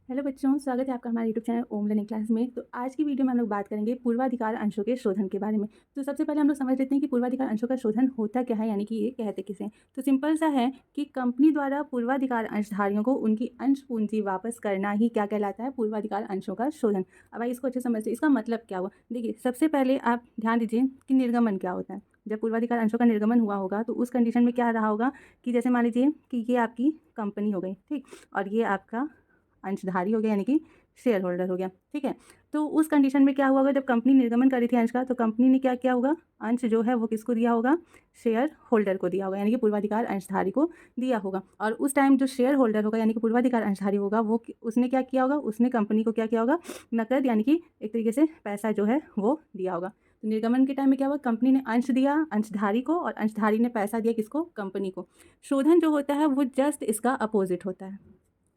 Hello बच्चों, स्वागत है आपका हमारे यूट्यूब चैनल ओम लर्निंग क्लास में। तो आज की वीडियो में हम लोग बात करेंगे पूर्वाधिकार अंशों के शोधन के बारे में। तो सबसे पहले हम लोग समझ लेते हैं कि पूर्वाधिकार अंशों का शोधन होता क्या है, यानी कि ये कहते किसे हैं। तो सिंपल सा है कि कंपनी द्वारा पूर्वाधिकार अंशधारियों को उनकी अंश पूंजी वापस करना ही क्या कहलाता है, पूर्वाधिकार अंशों का शोधन। अब आइए इसको अच्छे से समझते हैं, इसका मतलब क्या हुआ। देखिए, सबसे पहले आप ध्यान दीजिए कि निर्गमन क्या होता है। जब पूर्वाधिकार अंशों का निर्गमन हुआ होगा तो उस कंडीशन में क्या रहा होगा कि जैसे मान लीजिए कि ये आपकी कंपनी हो गई, ठीक, और ये आपका अंशधारी हो गया, यानी कि शेयर होल्डर हो गया, ठीक है। तो उस कंडीशन में क्या हुआ होगा, जब कंपनी निर्गमन करी थी अंश का, तो कंपनी ने क्या किया होगा, अंश जो है वो किसको दिया होगा, शेयर होल्डर को दिया होगा, यानी कि पूर्वाधिकार अंशधारी को दिया होगा। और उस टाइम जो शेयर होल्डर होगा, यानी कि पूर्वाधिकार अंशधारी होगा, वो उसने क्या किया होगा, उसने कंपनी को क्या किया होगा, नकद यानी कि एक तरीके से पैसा जो है वो दिया होगा। तो निर्गमन के टाइम में क्या हुआ, कंपनी ने अंश दिया अंशधारी को और अंशधारी ने पैसा दिया किसको, कंपनी को। शोधन जो होता है वो जस्ट इसका अपोजिट होता है,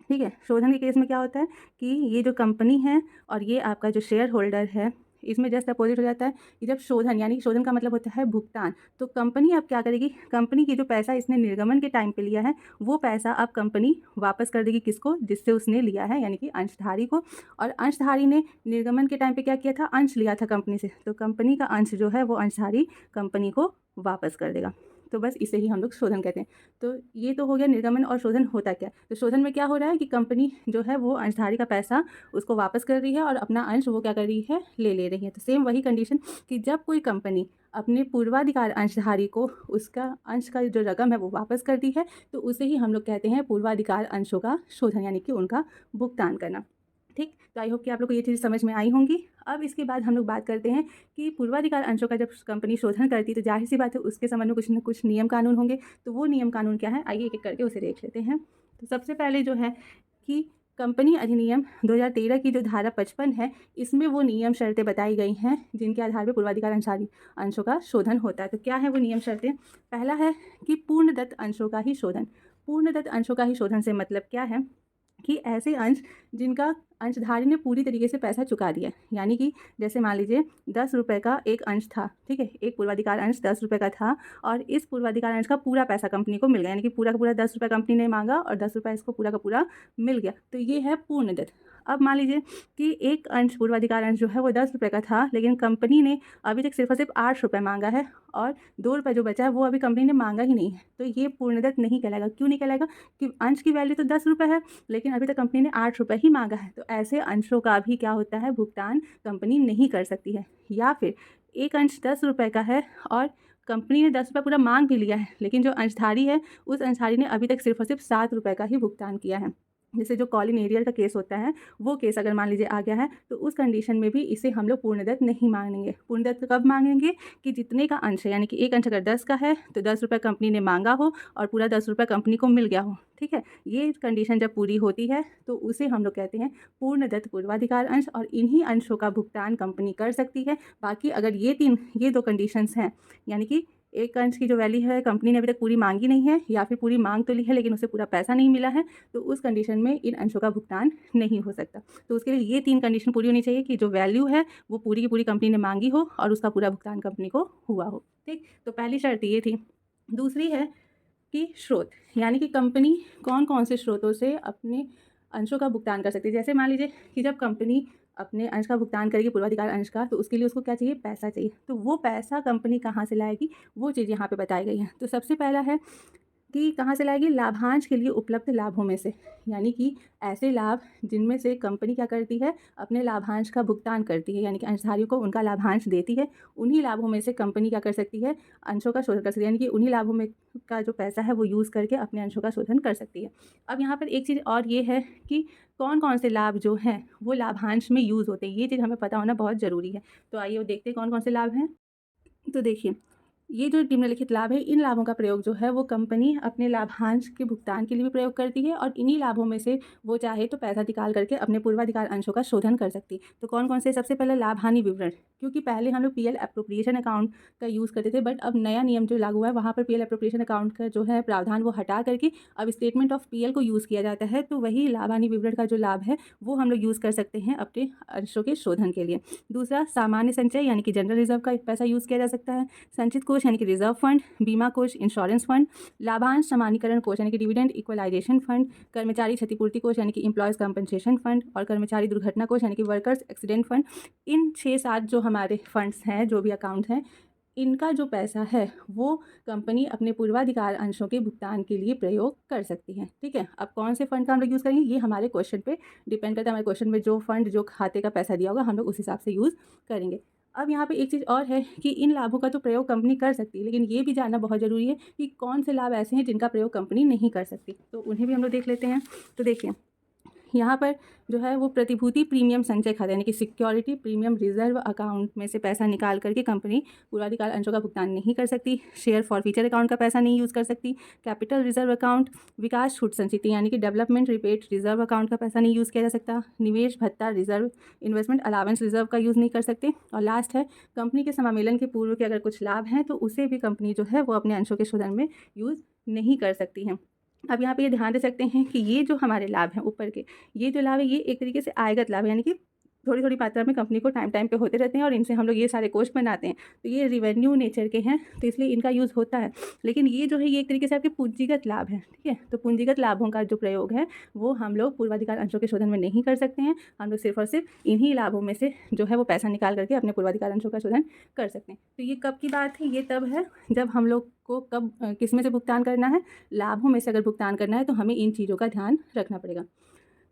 ठीक है। शोधन के केस में क्या होता है कि ये जो कंपनी है और ये आपका जो शेयर होल्डर है, इसमें जस्ट अपोजिट हो जाता है कि जब शोधन, यानी शोधन का मतलब होता है भुगतान, तो कंपनी अब क्या करेगी, कंपनी की जो पैसा इसने निर्गमन के टाइम पे लिया है वो पैसा अब कंपनी वापस कर देगी किसको, जिससे उसने लिया है, यानी कि अंशधारी को। और अंशधारी ने निर्गमन के टाइम पे क्या किया था, अंश लिया था कंपनी से, तो कंपनी का अंश जो है वो अंशधारी कंपनी को वापस कर देगा। तो बस इसे ही हम लोग शोधन कहते हैं। तो ये तो हो गया निर्गमन। और शोधन होता क्या, तो शोधन में क्या हो रहा है कि कंपनी जो है वो अंशधारी का पैसा उसको वापस कर रही है और अपना अंश वो क्या कर रही है, ले रही है। तो सेम वही कंडीशन कि जब कोई कंपनी अपने पूर्वाधिकार अंशधारी को उसका अंश का जो रकम है वो वापस करती है, तो उसे ही हम लोग कहते हैं पूर्वाधिकार अंशों का शोधन, यानी कि उनका भुगतान करना। ठीक, तो आई होप कि आप लोग को ये चीज़ समझ में आई होंगी। अब इसके बाद हम लोग बात करते हैं कि पूर्वाधिकार अंशों का जब कंपनी शोधन करती है तो जाहिर सी बात है उसके संबंध में कुछ न कुछ नियम कानून होंगे। तो वो नियम कानून क्या है, आइए एक एक करके उसे देख लेते हैं। तो सबसे पहले जो है कि कंपनी अधिनियम 2013 की जो धारा 55 है, इसमें वो नियम शर्तें बताई गई हैं जिनके आधार पर पूर्वाधिकार अंशारी अंशों का शोधन होता है। तो क्या है वो नियम शर्तें, पहला है कि पूर्णदत्त अंशों का ही शोधन। पूर्णदत्त अंशों का ही शोधन से मतलब क्या है कि ऐसे अंश जिनका अंशधारी ने पूरी तरीके से पैसा चुका दिया, यानी कि जैसे मान लीजिए 10 रुपये का एक अंश था, ठीक है, एक पूर्वाधिकार अंश 10 रुपये का था और इस पूर्वाधिकार अंश का पूरा पैसा कंपनी को मिल गया, यानी कि पूरा का पूरा 10 रुपये कंपनी ने मांगा और 10 रुपये इसको पूरा का पूरा मिल गया। तो ये है पूर्णदत्त। अब मान लीजिए कि एक अंश पूर्वाधिकार अंश जो है वो 10 रुपये का था, लेकिन कंपनी ने अभी तक सिर्फ और सिर्फ 8 रुपये मांगा है और 2 रुपये जो बचा है वो अभी कंपनी ने मांगा ही नहीं है, तो ये पूर्णदत्त नहीं कहलाएगा। क्यों नहीं कहलाएगा, कि अंश की वैल्यू तो 10 रुपये है लेकिन अभी तक कंपनी ने 8 रुपये ही मांगा है, तो ऐसे अंशों का भी क्या होता है, भुगतान कंपनी नहीं कर सकती है। या फिर एक अंश 10 रुपये का है और कंपनी ने 10 रुपये पूरा मांग भी लिया है, लेकिन जो अंशधारी है उस अंशधारी ने अभी तक सिर्फ और सिर्फ 7 रुपये का ही भुगतान किया है। जैसे जो कॉलिन एरियर का केस होता है वो केस अगर मान लीजिए आ गया है, तो उस कंडीशन में भी इसे हम लोग पूर्णदत्त नहीं मांगेंगे। पूर्णदत्त कब मांगेंगे, कि जितने का अंश है, यानी कि एक अंश अगर 10 का है तो 10 रुपये कंपनी ने मांगा हो और पूरा 10 रुपये कंपनी को मिल गया हो, ठीक है। ये कंडीशन जब पूरी होती है तो उसे हम लोग कहते हैं पूर्णदत्त पूर्वाधिकार अंश, और इन्हीं अंशों का भुगतान कंपनी कर सकती है। बाकी अगर ये दो कंडीशंस हैं, यानी कि एक अंश की जो वैल्यू है कंपनी ने अभी तक पूरी मांगी नहीं है, या फिर पूरी मांग तो ली है लेकिन उसे पूरा पैसा नहीं मिला है, तो उस कंडीशन में इन अंशों का भुगतान नहीं हो सकता। तो उसके लिए ये 3 कंडीशन पूरी होनी चाहिए कि जो वैल्यू है वो पूरी की पूरी कंपनी ने मांगी हो और उसका पूरा भुगतान कंपनी को हुआ हो, ठीक। तो पहली शर्त ये थी। दूसरी है कि स्रोत, यानी कि कंपनी कौन कौन से स्रोतों से अपने अंशों का भुगतान कर सकती है। जैसे मान लीजिए कि जब कंपनी अपने अंश का भुगतान करेगी पूर्वाधिकार अंश का, तो उसके लिए उसको क्या चाहिए, पैसा चाहिए। तो वो पैसा कंपनी कहाँ से लाएगी, वो चीज़ यहाँ पे बताई गई है। तो सबसे पहला है कि कहाँ से लाएगी, लाभांश के लिए उपलब्ध लाभों में से, यानी कि ऐसे लाभ जिनमें से कंपनी क्या करती है, अपने लाभांश का भुगतान करती है, यानी कि अंशधारियों को उनका लाभांश देती है। उन्हीं लाभों में से कंपनी क्या कर सकती है, अंशों का शोधन कर सकती है, यानी कि उन्हीं लाभों में का जो पैसा है वो यूज़ करके अपने अंशों का शोधन कर सकती है। अब यहाँ पर एक चीज़ और ये है कि कौन कौन से लाभ जो हैं वो लाभांश में यूज़ होते हैं, ये चीज़ हमें पता होना बहुत ज़रूरी है। तो आइए वो देखते हैं कौन कौन से लाभ हैं। तो देखिए, ये जो निम्नलिखित लाभ है, इन लाभों का प्रयोग जो है वो कंपनी अपने लाभांश के भुगतान के लिए भी प्रयोग करती है, और इन्हीं लाभों में से वो चाहे तो पैसा निकाल करके अपने पूर्वाधिकार अंशों का शोधन कर सकती है। तो कौन कौन से, सबसे पहले लाभ हानि विवरण, क्योंकि पहले हम लोग पीएल एप्रोप्रिएशन अकाउंट का यूज़ करते थे, बट अब नया नियम जो लागू हुआ है वहाँ पर पीएल एप्रोप्रिएशन अकाउंट का जो है प्रावधान वो हटा करके अब स्टेटमेंट ऑफ पीएल को यूज़ किया जाता है। तो वही लाभ हानि विवरण का जो लाभ है वो हम लोग यूज़ कर सकते हैं अपने अंशों के शोधन के लिए। दूसरा, सामान्य संचय, यानी कि जनरल रिजर्व का पैसा यूज़ किया जा सकता है। संचित कोष कोष यानी कि रिजर्व फंड, बीमा कोष इंश्योरेंस फंड, लाभांश समानीकरण कोष यानी कि डिविडेंड इक्वलाइजेशन फंड, कर्मचारी क्षतिपूर्ति कोष यानी कि एम्प्लॉयज़ कंपनसेशन फंड और कर्मचारी दुर्घटना कोष यानी कि वर्कर्स एक्सीडेंट फंड। इन 6-7 जो हमारे फंड्स हैं, जो भी अकाउंट हैं, इनका जो पैसा है वो कंपनी अपने पूर्वाधिकार अंशों के भुगतान के लिए प्रयोग कर सकती है। ठीक है, अब कौन से फंड का हम लोग यूज़ करेंगे ये हमारे क्वेश्चन पे डिपेंड करता है। हमारे क्वेश्चन में जो फंड जो खाते का पैसा दिया होगा हम लोग उस हिसाब से यूज़ करेंगे। अब यहाँ पे एक चीज़ और है कि इन लाभों का तो प्रयोग कंपनी कर सकती है, लेकिन ये भी जानना बहुत ज़रूरी है कि कौन से लाभ ऐसे हैं जिनका प्रयोग कंपनी नहीं कर सकती, तो उन्हें भी हम लोग देख लेते हैं। तो देखिए यहाँ पर जो है वो प्रतिभूति प्रीमियम संचय खाता यानी कि सिक्योरिटी प्रीमियम रिजर्व अकाउंट में से पैसा निकाल करके कंपनी पूर्वाधिकार अंशों का भुगतान नहीं कर सकती। शेयर फॉरफीचर अकाउंट का पैसा नहीं यूज़ कर सकती। कैपिटल रिजर्व अकाउंट, विकास छूट संचिति यानी कि डेवलपमेंट रिबेट रिजर्व अकाउंट का पैसा नहीं यूज़ किया जा सकता। निवेश भत्ता रिजर्व, इन्वेस्टमेंट अलावेंस रिजर्व का यूज़ नहीं कर सकते। और लास्ट है कंपनी के समामेलन के पूर्व के अगर कुछ लाभ हैं तो उसे भी कंपनी जो है वो अपने अंशों के शोधन में यूज़ नहीं कर सकती है। अब यहाँ पे ये ध्यान दे सकते हैं कि ये जो हमारे लाभ हैं ऊपर के, ये जो लाभ है ये एक तरीके से आयगत लाभ है, यानी कि थोड़ी थोड़ी मात्रा में कंपनी को टाइम टाइम पे होते रहते हैं और इनसे हम लोग ये सारे कोष बनाते हैं, तो ये रिवेन्यू नेचर के हैं तो इसलिए इनका यूज़ होता है। लेकिन ये जो है ये एक तरीके से आपके पूंजीगत लाभ है। ठीक है, तो पूंजीगत लाभों का जो प्रयोग है वो हम लोग पूर्वाधिकार अंशों के शोधन में नहीं कर सकते हैं। हम लोग सिर्फ और सिर्फ इन्हीं लाभों में से जो है वो पैसा निकाल करके अपने पूर्वाधिकार अंशों का शोधन कर सकते हैं। तो ये कब की बात है? ये तब है जब हम लोग को कब किस में से भुगतान करना है, लाभों में से अगर भुगतान करना है तो हमें इन चीज़ों का ध्यान रखना पड़ेगा।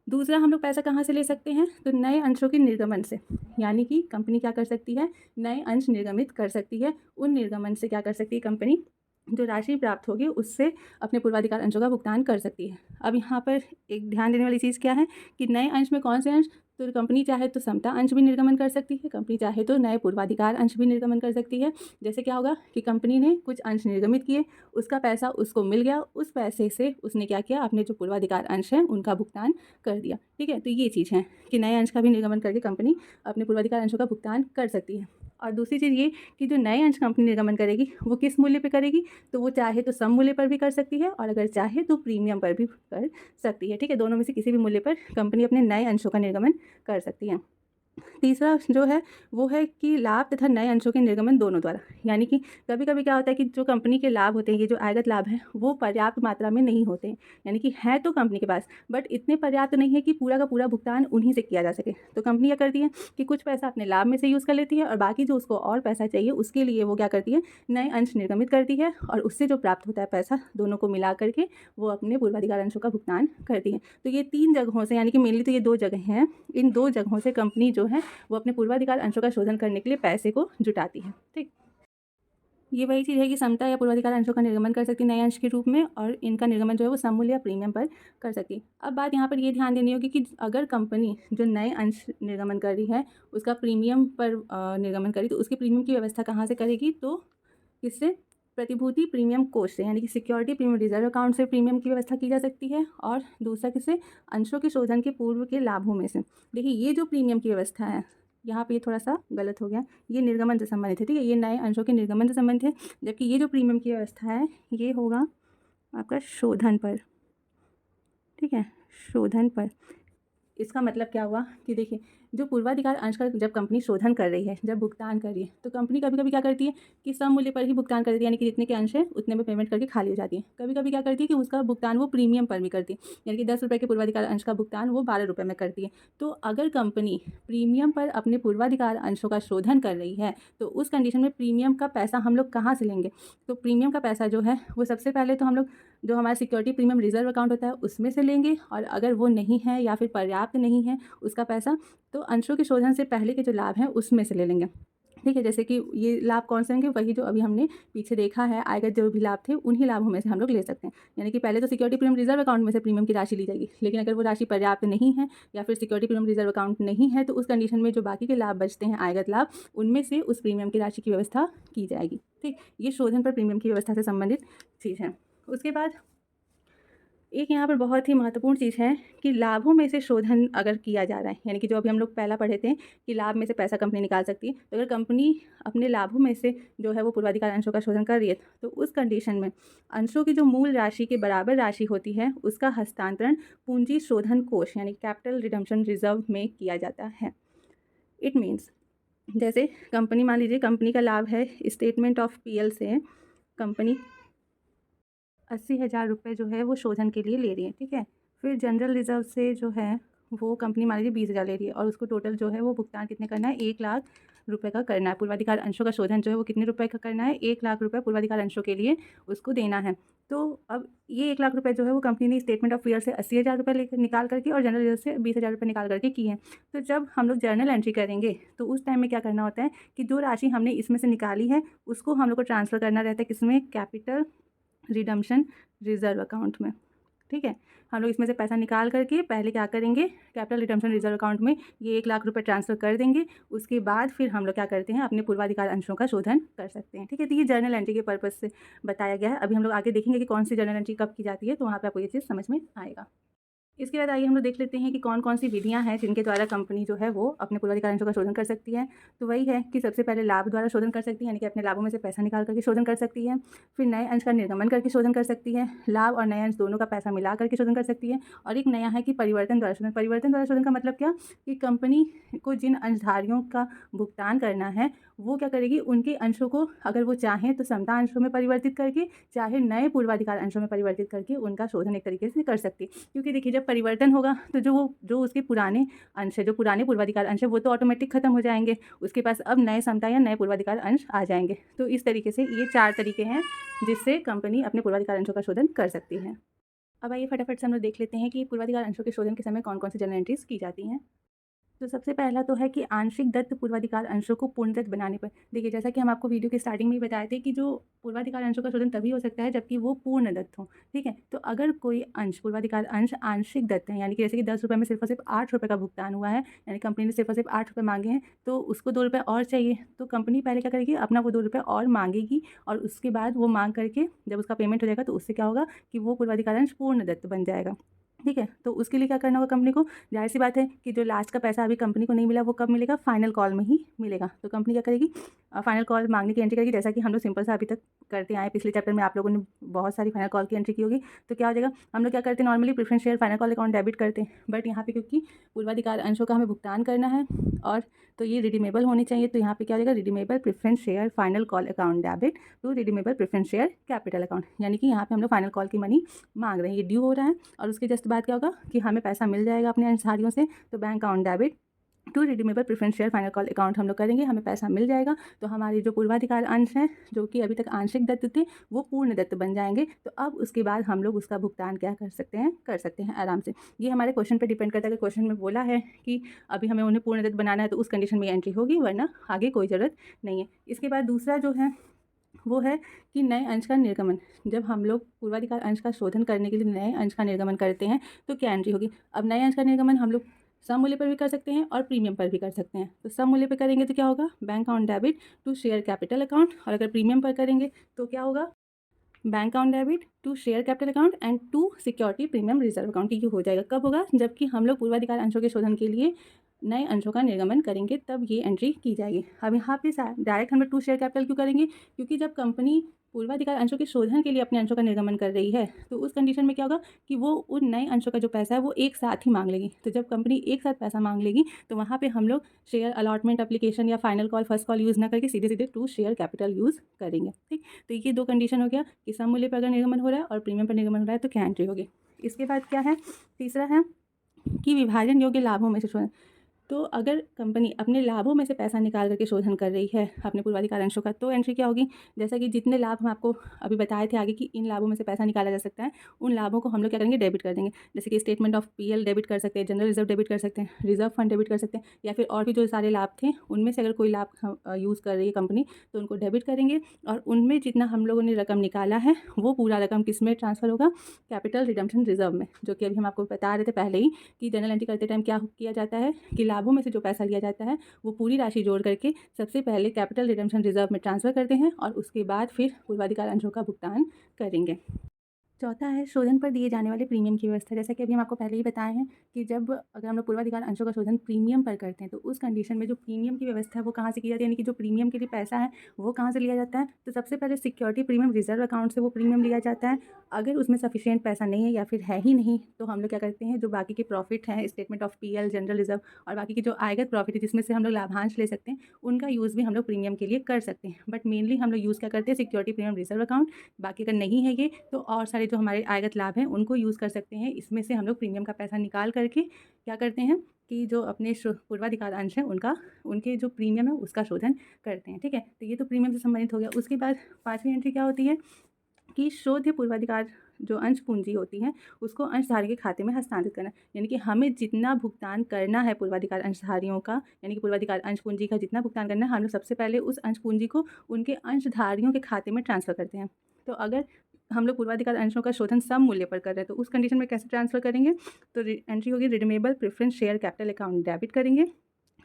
दूसरा हम लोग पैसा कहाँ से ले सकते हैं? तो नए अंशों के निर्गमन से, यानी कि कंपनी क्या कर सकती है, नए अंश निर्गमित कर सकती है। उन निर्गमन से क्या कर सकती है कंपनी, जो राशि प्राप्त होगी उससे अपने पूर्वाधिकार अंशों का भुगतान कर सकती है। अब यहाँ पर एक ध्यान देने वाली चीज़ क्या है कि नए अंश में कौन से अंश, तो कंपनी चाहे तो समता अंश भी निर्गमन कर सकती है, कंपनी चाहे तो नए पूर्वाधिकार अंश भी निर्गमन कर सकती है। जैसे क्या होगा कि कंपनी ने कुछ अंश निर्गमित किए, उसका पैसा उसको मिल गया, उस पैसे से उसने क्या किया, अपने जो पूर्वाधिकार अंश हैं उनका भुगतान कर दिया। ठीक है, तो ये चीज़ है कि नए अंश का भी निर्गमन करके कंपनी अपने पूर्वाधिकार अंशों का भुगतान कर सकती है। और दूसरी चीज़ ये कि जो नए अंश कंपनी निर्गमन करेगी वो किस मूल्य पे करेगी, तो वो चाहे तो सम मूल्य पर भी कर सकती है और अगर चाहे तो प्रीमियम पर भी कर सकती है। ठीक है, दोनों में से किसी भी मूल्य पर कंपनी अपने नए अंशों का निर्गमन कर सकती है। तीसरा जो है वो है कि लाभ तथा नए अंशों के निर्गमन दोनों द्वारा, यानी कि कभी कभी क्या होता है कि जो कंपनी के लाभ होते हैं, ये जो आयगत लाभ है वो पर्याप्त मात्रा में नहीं होते हैं, यानी कि है तो कंपनी के पास बट इतने पर्याप्त नहीं है कि पूरा का पूरा भुगतान उन्हीं से किया जा सके। तो कंपनी क्या करती है कि कुछ पैसा अपने लाभ में से यूज़ कर लेती है और बाकी जो उसको और पैसा चाहिए उसके लिए वो क्या करती है, नए अंश निर्गमित करती है और उससे जो प्राप्त होता है पैसा दोनों को मिला करके वो अपने पूर्वाधिकार अंशों का भुगतान करती है। तो ये 3 जगहों से, यानी कि मेनली तो ये 2 जगह हैं, इन 2 जगहों से कंपनी जो है वो अपने पूर्वाधिकार अंशों का शोधन करने के लिए पैसे को जुटाती है। ठीक, ये वही चीज़ है कि समता या पूर्वाधिकार अंशों का निर्गमन कर सकती है नए अंश के रूप में और इनका निर्गमन जो है वो सम मूल्य या प्रीमियम पर कर सकती है। अब बात यहाँ पर ये ध्यान देनी होगी कि अगर कंपनी जो नए अंश निर्गमन कर रही है उसका प्रीमियम पर निर्गमन करी तो उसकी प्रीमियम की व्यवस्था कहाँ से करेगी, तो किससे, प्रतिभूति प्रीमियम कोष से, यानी कि सिक्योरिटी प्रीमियम रिजर्व अकाउंट से प्रीमियम की व्यवस्था की जा सकती है। और दूसरा किससे, अंशों के शोधन के पूर्व के लाभों में से। देखिए ये जो प्रीमियम की व्यवस्था है यहाँ पे ये थोड़ा सा गलत हो गया, ये निर्गमन से संबंधित है। ठीक है, ये नए अंशों के निर्गमन से संबंधित है, जबकि ये जो प्रीमियम की व्यवस्था है ये होगा आपका शोधन पर। ठीक है, शोधन पर। इसका मतलब क्या हुआ कि देखिए जो पूर्वाधिकार अंश का जब कंपनी शोधन कर रही है, जब भुगतान कर रही है, तो कंपनी कभी कभी क्या करती है कि सम मूल्य पर ही भुगतान करती है, यानी कि जितने के अंश है उतने में पेमेंट करके खाली हो जाती है। कभी कभी क्या करती है कि उसका भुगतान वो प्रीमियम पर भी करती है, यानी कि 10 रुपये के पूर्वाधिकार अंश का भुगतान वो 12 रुपये में करती है। तो अगर कंपनी प्रीमियम पर अपने पूर्वाधिकार अंशों का शोधन कर रही है तो उस कंडीशन में प्रीमियम का पैसा हम लोग कहाँ से लेंगे, तो प्रीमियम का पैसा जो है वो सबसे पहले तो हम लोग जो हमारा सिक्योरिटी प्रीमियम रिजर्व अकाउंट होता है उसमें से लेंगे, और अगर वो नहीं है या फिर पर्याप्त नहीं है उसका पैसा, तो अंशों के शोधन से पहले के जो लाभ हैं उसमें से ले लेंगे। ठीक है, जैसे कि ये लाभ कौन से होंगे, वही जो अभी हमने पीछे देखा है आयगत जो भी लाभ थे उन्हीं लाभों में से हम लोग ले सकते हैं। यानी कि पहले तो सिक्योरिटी प्रीमियम रिजर्व अकाउंट में से प्रीमियम की राशि ली जाएगी, लेकिन अगर वो राशि पर्याप्त नहीं है या फिर सिक्योरिटी प्रीमियम रिजर्व अकाउंट नहीं है तो उस कंडीशन में जो बाकी के लाभ बचते हैं आयगत लाभ, उनमें से उस प्रीमियम की राशि की व्यवस्था की जाएगी। ठीक, ये शोधन पर प्रीमियम की व्यवस्था से संबंधित चीज़ है। उसके बाद एक यहाँ पर बहुत ही महत्वपूर्ण चीज़ है कि लाभों में से शोधन अगर किया जा रहा है, यानी कि जो अभी हम लोग पहला पढ़े थे कि लाभ में से पैसा कंपनी निकाल सकती है, तो अगर कंपनी अपने लाभों में से जो है वो पूर्वाधिकार अंशों का शोधन कर रही है तो उस कंडीशन में अंशों की जो मूल राशि के बराबर राशि होती है उसका हस्तांतरण पूंजी शोधन कोष यानी कैपिटल रिडम्पशन रिजर्व में किया जाता है। इट मीन्स जैसे कंपनी, मान लीजिए कंपनी का लाभ है, स्टेटमेंट ऑफ पीएल से कंपनी 80,000 रुपये जो है वो शोधन के लिए ले रही है, ठीक है। फिर जनरल रिज़र्व से जो है वो कंपनी मान लीजिए 20,000 ले रही है और उसको टोटल जो है वो भुगतान कितने करना है, 1,00,000 रुपये का करना है। पूर्वाधिकार अंशों का शोधन जो है वो कितने रुपए का करना है, 1,00,000 रुपये पूर्वाधिकार अंशों के लिए उसको देना है। तो अब ये 1,00,000 रुपये जो है वो कंपनी ने स्टेटमेंट ऑफ पीएल से 80,000 रुपये लेकर निकाल करके और जनरल रिजर्व से 20,000 रुपये निकाल करके किए हैं। तो जब हम लोग जर्नल एंट्री करेंगे तो उस टाइम में क्या करना होता है कि जो राशि हमने इसमें से निकाली है उसको हम लोग को ट्रांसफ़र करना रहता है किसमें, कैपिटल रिडम्पशन रिज़र्व अकाउंट में, ठीक है। हम लोग इसमें से पैसा निकाल करके पहले क्या करेंगे, कैपिटल रिडम्पशन रिज़र्व अकाउंट में ये 1,00,000 रुपये ट्रांसफ़र कर देंगे। उसके बाद फिर हम लोग क्या करते हैं, अपने पूर्वाधिकार अंशों का शोधन कर सकते हैं, ठीक है। तो ये जर्नल एंट्री के पर्पज़ से बताया गया है। अभी हम लोग आगे देखेंगे कि कौन सी जर्नल एंट्री कब की जाती है, तो वहाँ पे आपको ये चीज़ समझ में आएगा। इसके बाद आइए हम लोग देख लेते हैं कि कौन-कौन सी विधियाँ हैं जिनके द्वारा कंपनी जो है वो अपने पूर्वाधिकार अंशों का शोधन कर सकती है। तो वही है कि सबसे पहले लाभ द्वारा शोधन कर सकती है, यानी कि अपने लाभों में से पैसा निकाल करके शोधन कर सकती है। फिर नए अंश का निर्गमन करके शोधन कर सकती है। लाभ और नए अंश दोनों का पैसा मिला करके शोधन कर सकती है। और एक नया है कि परिवर्तन द्वारा शोधन। परिवर्तन द्वारा शोधन का मतलब क्या, कि कंपनी को जिन अंशधारियों का भुगतान करना है वो क्या करेगी, उनके अंशों को अगर वो चाहें तो समता अंशों में परिवर्तित करके, चाहे नए पूर्वाधिकार अंशों में परिवर्तित करके उनका शोधन एक तरीके से कर सकती है। क्योंकि देखिए जब परिवर्तन होगा तो जो उसके पुराने अंश है, जो पुराने पूर्वाधिकार अंश है वो तो ऑटोमेटिक खत्म हो जाएंगे, उसके पास अब नए समता या नए पूर्वाधिकार अंश आ जाएंगे। तो इस तरीके से ये 4 तरीके हैं जिससे कंपनी अपने पूर्वाधिकार अंशों का शोधन कर सकती है। अब आइए फटाफट से हम लोग देख लेते हैं कि पूर्वाधिकार अंशों के शोधन के समय कौन कौन सी जर्नल एंट्रीज की जाती हैं। तो सबसे पहला तो है कि आंशिक दत्त पूर्वाधिकार अंशों को पूर्ण दत्त बनाने पर। देखिए जैसा कि हम आपको वीडियो के स्टार्टिंग में ही बताए थे कि जो पूर्वाधिकार अंशों का शोधन तभी हो सकता है जबकि वो पूर्ण दत्त हो, ठीक है। तो अगर कोई अंश, पूर्वाधिकार अंश आंशिक दत्त है, यानी कि जैसे कि 10 रुपये में सिर्फ और सिर्फ 8 रुपये का भुगतान हुआ है, यानी कंपनी ने सिर्फ और सिर्फ 8 रुपये मांगे हैं, तो उसको 2 रुपये और चाहिए, तो कंपनी पहले क्या करेगी, अपना वो 2 रुपये और मांगेगी और उसके बाद वो मांग करके जब उसका पेमेंट हो जाएगा तो उससे क्या होगा कि वो पूर्वाधिकार अंश पूर्ण दत्त बन जाएगा, ठीक है। तो उसके लिए क्या करना होगा कंपनी को, जाहिर सी बात है कि जो लास्ट का पैसा अभी कंपनी को नहीं मिला वो कब मिलेगा, फाइनल कॉल में ही मिलेगा। तो कंपनी क्या करेगी, फाइनल कॉल मांगने की एंट्री करेगी, जैसा कि हम लोग सिंपल सा अभी तक करते आए। पिछले चैप्टर में आप लोगों ने बहुत सारी फाइनल कॉल की एंट्री की होगी। तो क्या हो जाएगा, हम लोग क्या करते हैं, normally preference share final call account debit करते हैं, बट यहाँ पे क्योंकि पूर्वाधिकार अंशों का हमें भुगतान करना है और तो ये रिडीमेबल होनी चाहिए, तो यहाँ पे क्या हो जाएगा, redeemable preference share final call account debit to redeemable preference share capital account, यानी कि यहाँ पे हम लोग फाइनल कॉल की मनी मांग रहे हैं, ये ड्यू हो रहा है और उसके जस्ट बाद क्या होगा कि हमें पैसा मिल जाएगा अपने अंशधारियों से, तो bank account debit to redeemable preference share final call account हम लोग करेंगे, हमें पैसा मिल जाएगा। तो हमारे जो पूर्वाधिकार अंश हैं जो कि अभी तक आंशिक दत्त थे वो पूर्ण दत्त बन जाएंगे। तो अब उसके बाद हम लोग उसका भुगतान क्या कर सकते हैं आराम से। ये हमारे क्वेश्चन पे डिपेंड करता है। अगर क्वेश्चन में बोला है कि अभी हमें उन्हें पूर्ण दत्त बनाना है तो उस कंडीशन में एंट्री होगी, वरना आगे कोई ज़रूरत नहीं है। इसके बाद दूसरा जो है वो है कि नए अंश का निर्गमन। जब हम लोग पूर्वाधिकार अंश का शोधन करने के लिए नए अंश का निर्गमन करते हैं तो क्या एंट्री होगी। अब नए अंश का निर्गमन हम लोग सम मूल्य पर भी कर सकते हैं और प्रीमियम पर भी कर सकते हैं। तो सम मूल्य पर करेंगे तो क्या होगा, bank account debit to share capital account, और अगर प्रीमियम पर करेंगे तो क्या होगा, bank account debit to share capital account and to security premium reserve account. ये हो जाएगा, कब होगा, जबकि हम लोग पूर्वाधिकार अंशों के शोधन के लिए नए अंशों का निर्गमन करेंगे तब ये एंट्री की जाएगी। अब यहाँ पे डायरेक्ट हम लोग टू शेयर कैपिटल क्यों करेंगे, क्योंकि जब कंपनी पूर्वाधिकार अंशों के शोधन के लिए अपने अंशों का निर्गमन कर रही है तो उस कंडीशन में क्या होगा कि वो उन नए अंशों का जो पैसा है वो एक साथ ही मांग लेगी। तो जब कंपनी एक साथ पैसा मांग लेगी तो वहाँ पे हम लोग शेयर अलॉटमेंट एप्लीकेशन या final call first call use ना करके सीधे सीधे टू शेयर कैपिटल यूज़ करेंगे, ठीक। तो ये 2 कंडीशन हो गया कि सम मूल्य पर अगर निर्गमन हो रहा है और प्रीमियम पर निर्गमन हो रहा है तो क्या एंट्री होगी। इसके बाद क्या है, तीसरा है कि विभाजन योग्य लाभों में से शोधन। तो अगर कंपनी अपने लाभों में से पैसा निकाल करके शोधन कर रही है अपने पूर्वाधिकार अंशों का तो एंट्री क्या होगी, जैसा कि जितने लाभ हम आपको अभी बताए थे आगे कि इन लाभों में से पैसा निकाला जा सकता है, उन लाभों को हम लोग क्या करेंगे, डेबिट कर देंगे। जैसे कि स्टेटमेंट ऑफ पीएल डेबिट कर सकते हैं, जनरल रिजर्व डेबिट कर सकते हैं, रिजर्व फंड डेबिट कर सकते हैं, या फिर और भी जो सारे लाभ थे उनमें से अगर कोई लाभ यूज़ कर रही है कंपनी तो उनको डेबिट करेंगे और उनमें जितना हम लोगों ने रकम निकाला है वो पूरा रकम किस में ट्रांसफ़र होगा, कैपिटल रिडम्पशन रिजर्व में, जो कि अभी हम आपको बता रहे थे पहले ही कि जनरल एंट्री करते टाइम क्या किया जाता है कि लाभों में से जो पैसा लिया जाता है वो पूरी राशि जोड़ करके सबसे पहले कैपिटल रिडम्पशन रिजर्व में ट्रांसफ़र करते हैं और उसके बाद फिर पूर्वाधिकार अंशों का भुगतान करेंगे। चौथा है शोधन पर दिए जाने वाले प्रीमियम की व्यवस्था। जैसा कि अभी हम आपको पहले ही बताए हैं कि जब अगर हम लोग पूर्वाधिकार अंशों का शोधन प्रीमियम पर करते हैं तो उस कंडीशन में जो प्रीमियम की व्यवस्था है वो कहाँ से की जाती है, यानी कि जो प्रीमियम के लिए पैसा है वो कहाँ से लिया जाता है। तो सबसे पहले सिक्योरिटी प्रीमियम रिजर्व अकाउंट से वो प्रीमियम लिया जाता है। अगर उसमें सफिशिएंट पैसा नहीं है या फिर है ही नहीं तो हम लोग क्या करते हैं, जो बाकी के प्रॉफिट हैं, statement of PL, general reserve और बाकी की जो आयगत प्रॉफिट है जिसमें से हम लोग लाभांश ले सकते हैं, उनका यूज़ भी हम लोग प्रीमियम के लिए कर सकते हैं। बट मेनली हम लोग यूज़ क्या करते हैं, सिक्योरिटी प्रीमियम रिजर्व अकाउंट। बाकी अगर नहीं है ये तो और सारे जो हमारे आयगत लाभ हैं उनको यूज़ कर सकते हैं। इसमें से हम लोग प्रीमियम का पैसा निकाल करके क्या करते हैं कि जो अपने पूर्वाधिकार अंश हैं उनका, उनके जो प्रीमियम है उसका शोधन करते हैं। ठीक है, तो ये तो प्रीमियम से संबंधित हो गया। उसके बाद पाँचवीं एंट्री क्या होती है कि शोध्य पूर्वाधिकार जो अंश पूंजी होती है उसको अंशधारी के खाते में हस्तांतरित करना। यानी कि हमें जितना भुगतान करना है पूर्वाधिकार अंशधारियों का, यानी कि पूर्वाधिकार अंश पूंजी का जितना भुगतान करना है, हम लोग सबसे पहले उस अंश पूंजी को उनके अंशधारियों के खाते में ट्रांसफ़र करते हैं। तो अगर हम लोग पूर्वाधिकार अंशों का शोधन सम मूल्य पर कर रहे हैं तो उस कंडीशन में कैसे ट्रांसफ़र करेंगे, तो एंट्री होगी redeemable preference share capital account debit करेंगे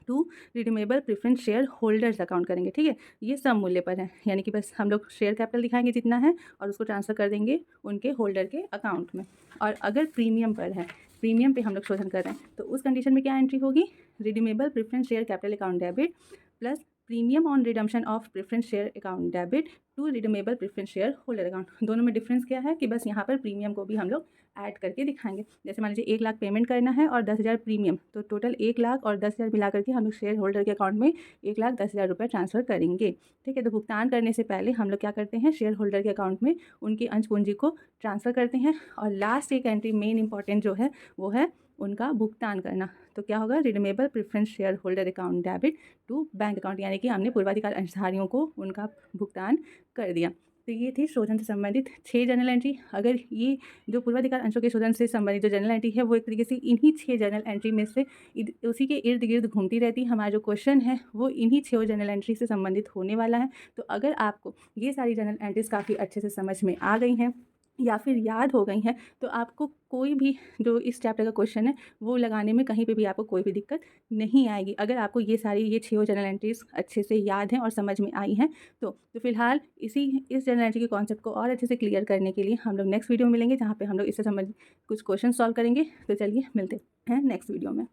to redeemable preference share holders account करेंगे। ठीक है, ये सम मूल्य पर है, यानी कि बस हम लोग शेयर कैपिटल दिखाएंगे जितना है और उसको ट्रांसफ़र कर देंगे उनके होल्डर के अकाउंट में। और अगर प्रीमियम पर है, प्रीमियम पे हम लोग शोधन कर रहे हैं तो उस कंडीशन में क्या एंट्री होगी, redeemable preference share capital account debit plus premium on redemption of preference share account debit to redeemable preference share holder account. दोनों में डिफरेंस क्या है कि बस यहाँ पर प्रीमियम को भी हम लोग ऐड करके दिखाएंगे। जैसे मान लीजिए 1 लाख पेमेंट करना है और 10,000 प्रीमियम, तो टोटल 1 लाख और 10,000 मिला करके हम लोग शेयर होल्डर के अकाउंट में 1,10,000 रुपये ट्रांसफ़र करेंगे। ठीक है, तो भुगतान करने से पहले हम लोग क्या करते हैं, शेयर होल्डर के अकाउंट में उनकी अंश पूंजी को ट्रांसफ़र करते हैं। और लास्ट एक एंट्री मेन इंपॉर्टेंट जो है वो है उनका भुगतान करना। तो क्या होगा, redeemable preference share holder account debit to bank account, यानी कि हमने पूर्वाधिकार अंशधारियों को उनका भुगतान कर दिया। तो ये थी शोधन से संबंधित 6 जर्नल एंट्री। अगर ये जो पूर्वाधिकार अंशों के शोधन से संबंधित जो जर्नल एंट्री है वो एक तरीके से इन्हीं 6 जर्नल एंट्री में से उसी के इर्द गिर्द घूमती रहती है। हमारा जो क्वेश्चन है वो इन्हीं 6 जर्नल एंट्री से संबंधित होने वाला है। तो अगर आपको ये सारी जर्नल एंट्रीज काफ़ी अच्छे से समझ में आ गई हैं या फिर याद हो गई हैं तो आपको कोई भी जो इस चैप्टर का क्वेश्चन है वो लगाने में कहीं पे भी आपको कोई भी दिक्कत नहीं आएगी। अगर आपको ये सारी ये 6 जर्नल एंट्रीज अच्छे से याद हैं और समझ में आई हैं तो फिलहाल इस जर्नल एंट्री के कॉन्सेप्ट को और अच्छे से क्लियर करने के लिए हम लोग नेक्स्ट वीडियो में मिलेंगे जहाँ पे हम लोग इससे संबंधित कुछ क्वेश्चन सॉल्व करेंगे। तो चलिए मिलते हैं नेक्स्ट वीडियो में।